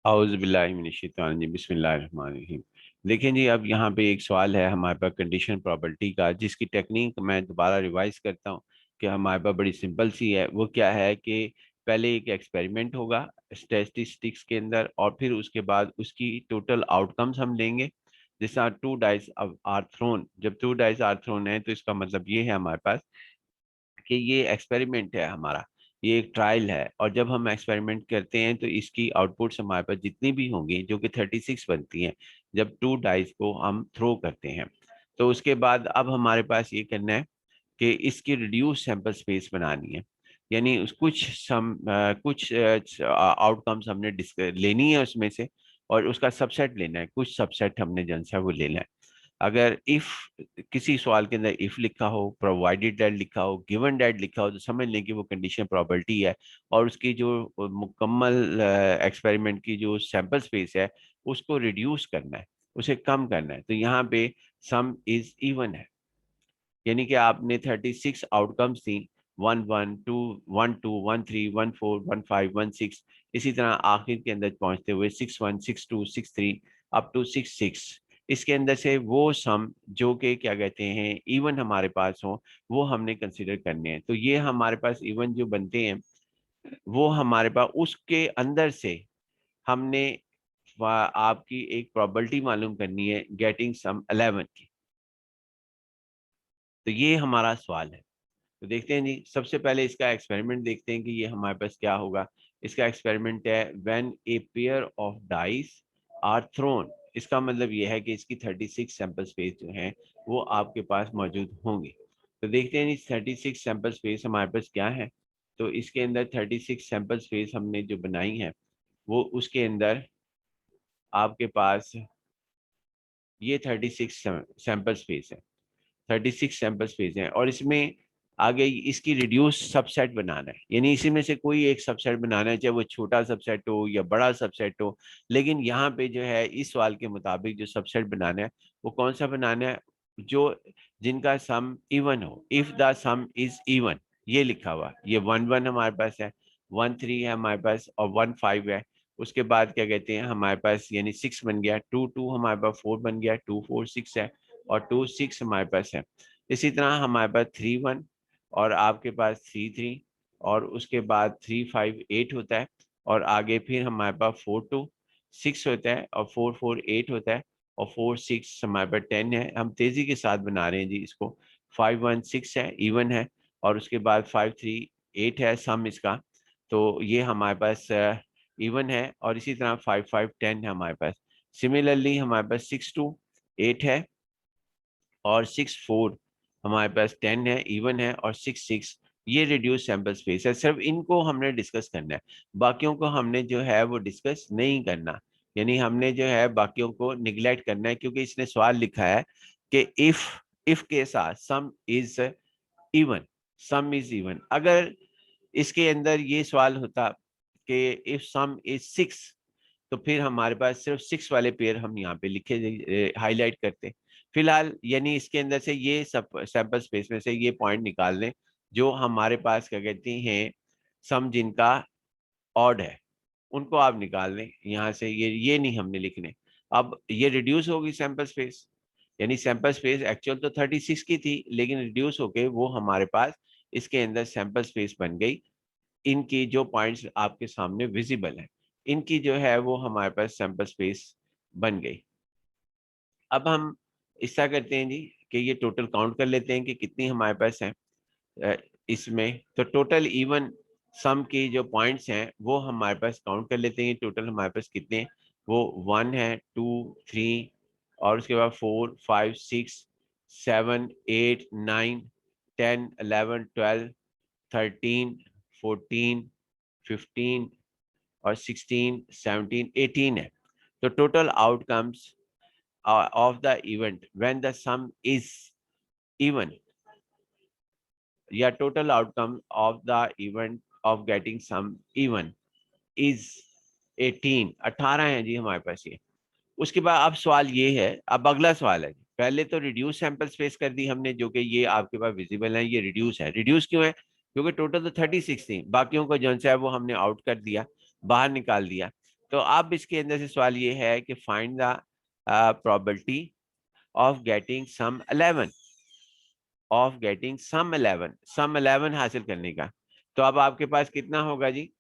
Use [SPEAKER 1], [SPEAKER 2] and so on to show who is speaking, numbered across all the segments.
[SPEAKER 1] औज़ुबिल्लाहि बिस्मिल्लाहिर्रहमानिर्रहीम। देखें जी, अब यहाँ पे एक सवाल है हमारे पास कंडीशन प्रॉपर्टी का, जिसकी टेक्निक मैं दोबारा रिवाइज करता हूँ कि हमारे पास बड़ी सिंपल सी है। वो क्या है कि पहले एक एक्सपेरिमेंट होगा स्टैटिस्टिक्स के अंदर, और फिर उसके बाद उसकी टोटल आउटकम्स हम लेंगे। जैसा टू डाइस आर थ्रोन, जब टू डाइस आर थ्रोन है तो इसका मतलब ये है हमारे पास कि ये एक्सपेरिमेंट है हमारा, ये एक ट्रायल है। और जब हम एक्सपेरिमेंट करते हैं तो इसकी आउटपुट्स हमारे पास जितनी भी होंगी, जो कि 36 बनती हैं, जब टू डाइस को हम थ्रो करते हैं। तो उसके बाद अब हमारे पास ये करना है कि इसकी रिड्यूस सैंपल स्पेस बनानी है। यानी कुछ आउटकम्स हमने लेनी है उसमें से, और उसका सबसेट लेना है, कुछ सबसेट हमने जन सा वो लेना है। अगर इफ किसी सवाल के अंदर इफ लिखा हो, प्रोवाइडेड दैट लिखा हो, गिवन दैट लिखा हो, तो समझ लें कि वो कंडीशन प्रॉपर्टी है। और उसकी जो मुकम्मल एक्सपेरिमेंट की जो सैंपल स्पेस है, उसको रिड्यूस करना है, उसे कम करना है। तो यहाँ पे सम इज इवन है, यानी कि आपने 36 आउटकम्स थी, 1 1 2 1 2 1 3 1 4 1 5 1 6, इसी तरह आखिर के अंदर पहुंचते हुए 6 1 6 2 6 3 अप टू 6 6। इसके अंदर से वो सम जो कि क्या कहते हैं इवन हमारे पास हो, वो हमने कंसिडर करने हैं। तो ये हमारे पास इवन जो बनते हैं, वो हमारे पास उसके अंदर से हमने आपकी एक प्रॉपर्टी मालूम करनी है गेटिंग सम 11 की। तो ये हमारा सवाल है। तो देखते हैं जी, सबसे पहले इसका एक्सपेरिमेंट देखते हैं कि ये हमारे पास क्या होगा। इसका एक्सपेरिमेंट है when a pair of dice are thrown. इसका मतलब ये है कि इसकी 36 सैंपल स्पेस जो हैं वो आपके पास मौजूद होंगे। तो देखते हैं जी 36 सैंपल स्पेस हमारे पास क्या है। तो इसके अंदर 36 सैंपल स्पेस हमने जो बनाई है, वो उसके अंदर आपके पास ये 36 सैंपल स्पेस है। 36 सैंपल स्पेस है, और इसमें आगे इसकी रिड्यूस सबसेट बनाना है, यानी इसी में से कोई एक सबसेट बनाना है, चाहे वो छोटा सबसेट हो या बड़ा सबसेट हो। लेकिन यहाँ पे जो है इस सवाल के मुताबिक जो सबसेट बनाना है, वो कौन सा बनाना है, जो जिनका सम इवन हो, if the some is even. ये लिखा हुआ, ये 1 1 हमारे पास है, 1 3 है हमारे पास, और 1 5 है। उसके बाद क्या कहते हैं हमारे पास, यानी 6 बन गया, 2 2 हमारे पास 4 बन गया, 2 4 6 है, और 2 6 हमारे पास है। इसी तरह हमारे पास 3 1, और आपके पास 3 3, और उसके बाद 3 5 8 होता है। और आगे फिर हमारे पास 4 2 6 होता है, और 4 4 8 होता है, और 4 6 हमारे पास 10 है। हम तेजी के साथ बना रहे हैं जी इसको। 5 1 6 है, इवन है, और उसके बाद 5 3 8 है सम इसका। तो ये हमारे पास इवन है, और इसी तरह 5 5 10 है हमारे पास। सिमिलरली हमारे पास 6 2 8 है, और 6 4 हमारे पास 10 है, इवन है, और 6 6 ये रिड्यूस सैंपल स्पेस है। सिर्फ इनको हमने डिस्कस करना है, बाकियों को हमने जो है वो डिस्कस नहीं करना। यानी हमने जो है बाकियों को निगलेक्ट करना है, क्योंकि इसने सवाल लिखा है कि इफ के साथ सम is even, sum is even. अगर इसके अंदर ये सवाल होता कि इफ सम इज 6, तो फिर हमारे पास सिर्फ 6 वाले पेयर हम यहाँ पे लिखे हाईलाइट करते। फिलहाल यानी इसके अंदर से ये सब सैंपल स्पेस में से ये पॉइंट निकाल लें जो हमारे पास क्या कहते हैं सम जिनका ऑड है, उनको आप निकाल लें यहाँ से। ये नहीं हमने लिखने। अब ये रिड्यूस होगी सैंपल स्पेस, यानी सैंपल स्पेस एक्चुअल तो 36 की थी, लेकिन रिड्यूस होके वो हमारे पास इसके अंदर सैंपल स्पेस बन गई। इनकी जो पॉइंट्स आपके सामने विजिबल है, इनकी जो है वो हमारे पास सैंपल स्पेस बन गई। अब हम ऐसा करते हैं जी कि ये टोटल काउंट कर लेते हैं कि कितनी हमारे पास है इसमें। तो टोटल इवन सम की जो पॉइंट्स हैं वो हमारे पास काउंट कर लेते हैं। टोटल हमारे पास कितने हैं, वो 1 है, 2 3, और उसके बाद 4 5 6 7 8 9 10 11 12 13 14 15 और 16 17 18 है। तो total outcomes of the event when the sum is even, या total outcome of the event of getting sum even is 18, 18 है जी हमारे पास ये। उसके बाद अब सवाल ये है, अब अगला सवाल है, पहले तो रिड्यूस सैंपल स्पेस कर दी हमने, जो कि ये आपके पास विजिबल है, ये रिड्यूस है। रिड्यूस क्यों है, क्योंकि टोटल तो 36 थी, बाकियों को जो है वो हमने आउट कर दिया, बाहर निकाल दिया। तो अब इसके अंदर से सवाल ये है कि find the probability of getting sum 11, sum 11 हासिल करने का। तो अब आपके पास कितना होगा जी,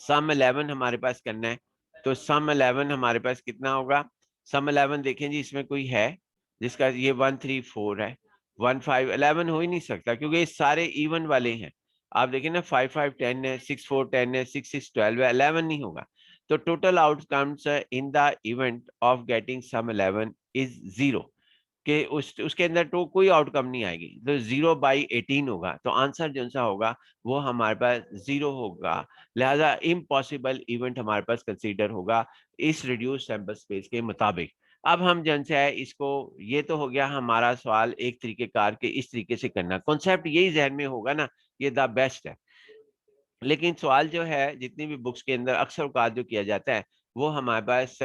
[SPEAKER 1] सम 11 हमारे पास करना है। तो सम 11 हमारे पास कितना होगा, सम 11 देखें जी, इसमें कोई है जिसका ये 1 3 4 है, 1 5 11 हो ही नहीं सकता क्योंकि ये सारे इवन वाले हैं। आप देखें ना, 5 5 10 है, 6 4 10 है, 6 6 12 है, 11 नहीं होगा। तो total outcomes in the event of getting sum 11 is 0, कि उसके अंदर तो कोई आउटकम नहीं आएगी, तो 0/18 होगा। तो आंसर जो सा होगा वो हमारे पास 0 होगा। लिहाजा इम्पॉसिबल इवेंट हमारे पास कंसीडर होगा इस रिड्यूस सैंपल स्पेस के मुताबिक। अब हम जन से है इसको, ये तो हो गया हमारा सवाल एक तरीके कार के इस तरीके से करना, कॉन्सेप्ट यही जहन में होगा ना, ये द बेस्ट है। लेकिन सवाल जो है जितनी भी बुक्स के अंदर अक्सर औकात जो किया जाता है वो हमारे पास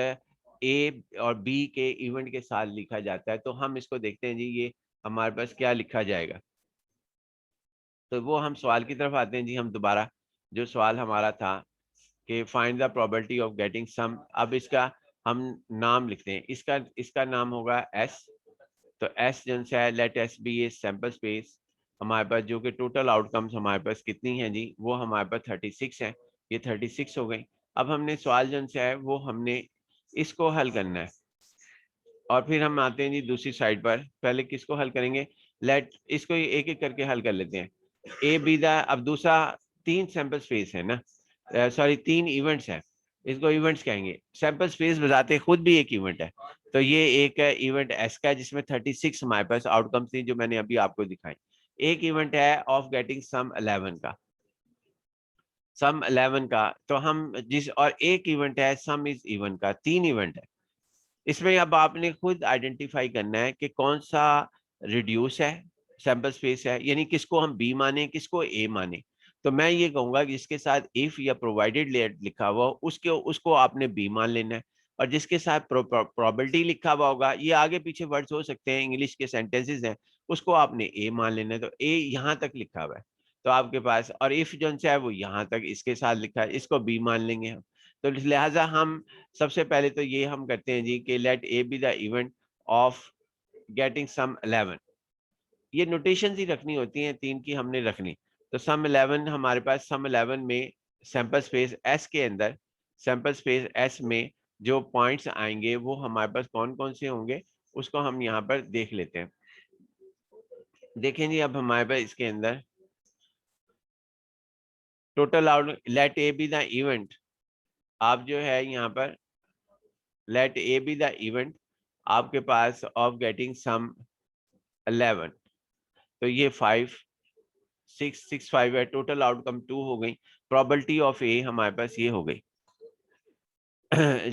[SPEAKER 1] ए और बी के इवेंट के साथ लिखा जाता है। तो हम इसको देखते हैं जी, ये हमारे पास क्या लिखा जाएगा। तो वो हम सवाल की तरफ आते हैं जी। हम दोबारा जो सवाल हमारा था कि find the probability of getting sum, अब इसका हम नाम लिखते हैं, इसका इसका नाम होगा एस। तो एस जन से है, let S be a sample space हमारे पास, जो कि टोटल आउटकम्स हमारे पास कितनी है जी, वो हमारे पास 36 है। ये 36 हो गई। अब हमने सवाल जन से है वो हमने इसको हल करना है, और फिर हम आते हैं जी दूसरी साइड पर। पहले किसको हल करेंगे, लेट इसको एक एक करके हल कर लेते हैं। ए बी द, अब दूसरा 3 सैंपल स्पेस है ना, सॉरी 3 इवेंट्स हैं, इसको इवेंट्स कहेंगे। सैंपल स्पेस बताते खुद भी एक इवेंट है। तो ये एक इवेंट एस का है जिसमें 36 हमारे पास आउटकम्स थी जो मैंने अभी आपको दिखाई। एक इवेंट है ऑफ गेटिंग सम 11 का, सम 11 का। तो हम जिस, और एक इवेंट है सम इज इवन का, 3 इवेंट है। इसमें अब आपने खुद आइडेंटिफाई करना है कि कौन सा रिड्यूस है, सैंपल स्पेस है, यानी किसको हम बी माने किसको ए माने। तो मैं ये कहूंगा कि जिसके साथ इफ या प्रोवाइडेड लिखा हुआ उसके उसको आपने बी मान लेना है, और जिसके साथ प्रोबेबिलिटी लिखा हुआ होगा, ये आगे पीछे वर्ड्स हो सकते हैं, इंग्लिश के सेंटेंसेस हैं, उसको आपने ए मान लेना है। तो ए यहाँ तक लिखा हुआ है तो आपके पास, और इफ जो है वो यहाँ तक इसके साथ लिखा है, इसको बी मान लेंगे हम। तो लिहाजा हम सबसे पहले तो ये हम करते हैं जी कि let A be the event of getting sum 11। ये नोटेशन ही रखनी होती हैं, 3 की हमने रखनी। तो सम 11 हमारे पास, सम 11 में सैंपल स्पेस एस के अंदर, सैंपल स्पेस एस में जो पॉइंट्स आएंगे वो हमारे पास कौन कौन से होंगे, उसको हम यहाँ पर देख लेते हैं। देखें जी, अब हमारे पास इसके अंदर total out, let A be the event, आप जो है यहाँ पर let A be the event आपके पास ऑफ गेटिंग सम 11। तो ये 5 6 6 5 है, टोटल आउटकम 2 हो गई। प्रोबेबिलिटी ऑफ ए हमारे पास ये हो गई।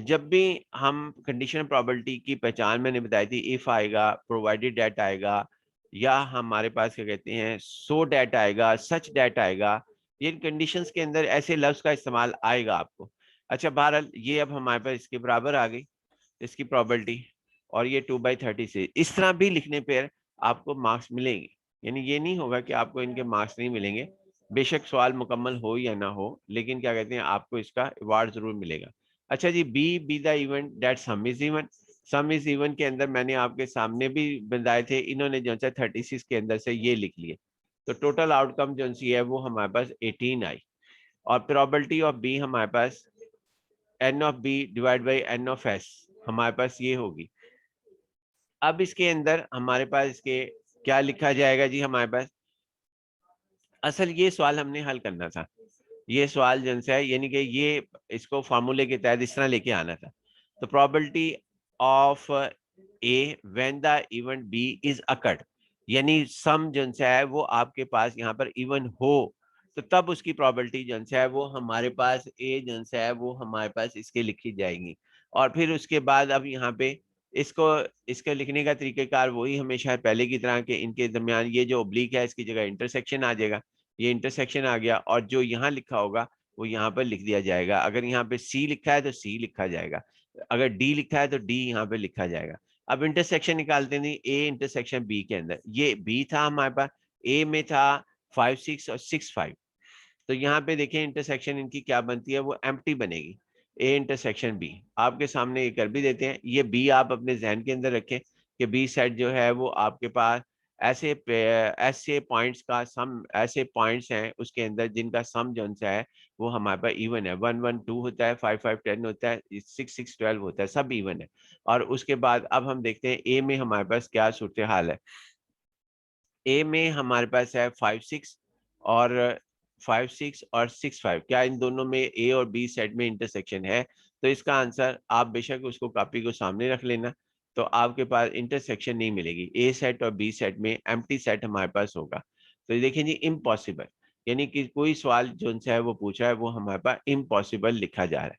[SPEAKER 1] जब भी हम कंडीशनल प्रोबेबिलिटी की पहचान मैंने बताई थी, इफ आएगा, प्रोवाइडेड डेट आएगा, या हमारे पास क्या कहते हैं सो डेट आएगा, सच डेट आएगा, ये कंडीशंस के अंदर ऐसे लफ्ज का इस्तेमाल आएगा आपको। अच्छा बहरहाल ये अब हमारे पास इसके बराबर आ गई इसकी प्रोबेबिलिटी, और ये 2/30 से इस तरह भी लिखने पर आपको मार्क्स मिलेंगे। यानी ये नहीं होगा कि आपको इनके मार्क्स नहीं मिलेंगे, बेशक सवाल मुकम्मल हो या ना हो, लेकिन क्या कहते हैं आपको इसका अवार्ड जरूर मिलेगा। अच्छा जी, B the event that sum is even, sum is even के अंदर मैंने आपके सामने भी बताए थे, इन्होंने जो है 36 के अंदर से ये लिख लिए। तो टोटल आउटकम जो सी है वो हमारे पास 18 आई, और प्रोबेबिलिटी ऑफ बी हमारे पास n of B divide by n of S हमारे पास ये होगी। अब इसके अंदर हमारे पास इसके क्या लिखा जाएगा जी, हमारे पास असल ये सवाल हमने हल करना था, ये सवाल जिनसे है, यानी कि ये इसको फार्मूले के तहत इस तरह लेके आना था। तो probability of A when the event B is occurred, यानी सम जिनसे है वो आपके पास यहाँ पर इवन हो, तो तब उसकी प्रोबेबिलिटी जिनसे है वो हमारे पास ए जिनसे है वो हमारे पास इसके लिखी जाएगी। और फिर उसके बाद अब यहाँ पे इसको, इसके लिखने का तरीकेकार वही हमेशा है पहले की तरह के, इनके दरमियान ये जो ओब्लिक है इसकी जगह इंटरसेक्शन आ जाएगा, ये इंटरसेक्शन आ गया, और जो यहाँ लिखा होगा वो यहाँ पर लिख दिया जाएगा। अगर यहाँ पे सी लिखा है तो सी लिखा जाएगा, अगर डी लिखा है तो डी यहाँ पे लिखा जाएगा। अब इंटरसेक्शन निकालते हैं, ए इंटरसेक्शन बी के अंदर, ये बी था हमारे पास, ए में था 5 6 और 6 5। तो यहाँ पे देखें इंटरसेक्शन इनकी क्या बनती है, वो एम्प्टी बनेगी। ए इंटरसेक्शन बी, आपके सामने ये कर भी देते हैं। ये बी आप अपने जहन के अंदर रखें कि बी सेट जो है वो आपके पास ऐसे ऐसे पॉइंट्स का सम, ऐसे पॉइंट्स हैं उसके अंदर जिनका सम जो सा है वो हमारे पास इवन है। 1 1 2 होता है, 5 5 10 होता है, 6 6 12 होता है, सब इवन है। और उसके बाद अब हम देखते हैं ए में हमारे पास क्या सूरत हाल है। ए में हमारे पास है 5 6 और 5 6 और 6 5। क्या इन दोनों में ए और बी सेट में इंटरसेक्शन है? तो इसका आंसर आप बेशक उसको कॉपी को सामने रख लेना, तो आपके पास इंटरसेक्शन नहीं मिलेगी। ए सेट और बी सेट में एम्प्टी सेट हमारे पास होगा। तो देखिए जी, इम्पॉसिबल, यानी कि कोई सवाल जो उनसे है वो पूछा है वो हमारे पास इम्पॉसिबल लिखा जा रहा है।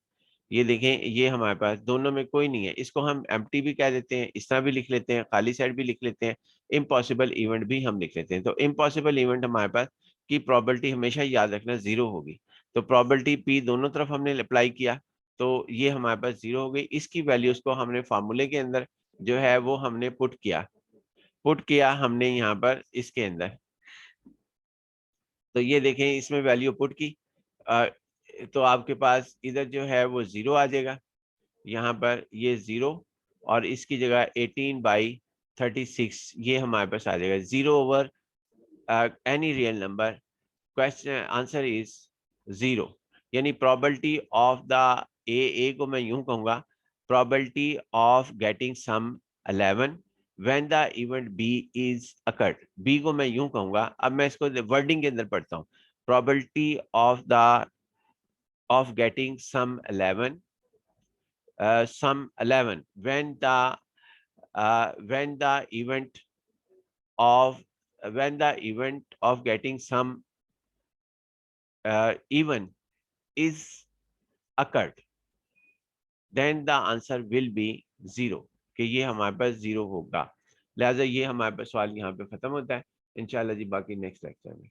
[SPEAKER 1] ये देखें, ये हमारे पास दोनों में कोई नहीं है। इसको हम एम्प्टी भी कह देते हैं, इस तरह भी लिख लेते हैं, खाली सेट भी लिख लेते हैं, इम्पॉसिबल इवेंट भी हम लिख लेते हैं। तो इम्पॉसिबल इवेंट हमारे पास की प्रोबेबिलिटी हमेशा याद रखना जीरो होगी। तो प्रोबेबिलिटी पी दोनों तरफ हमने अप्लाई किया, तो ये हमारे पास जीरो हो गई। इसकी वैल्यूज को हमने फार्मूले के अंदर जो है वो हमने पुट किया हमने यहाँ पर इसके अंदर। तो ये देखें, इसमें वैल्यू पुट की, अ, तो आपके पास इधर जो है वो जीरो आ जाएगा, यहाँ पर ये जीरो, और इसकी जगह 18/36 ये हमारे पास आ जाएगा। Zero over any real number, question answer is zero. यानी प्रोबेबिलिटी ऑफ द ए को मैं यूं कहूंगा, probability of getting sum 11 when the event B is occurred. B को मैं यूं कहूंगा, अब मैं इसको वर्डिंग के अंदर पढ़ता हूँ। Probability of getting sum 11 when the event of when the event of getting some even is occurred, then the answer will be zero, कि ये हमारे पास जीरो होगा। लिहाजा ये हमारे पास सवाल यहाँ पे खत्म होता है। इंशाल्लाह जी बाकी नेक्स्ट लेक्चर में।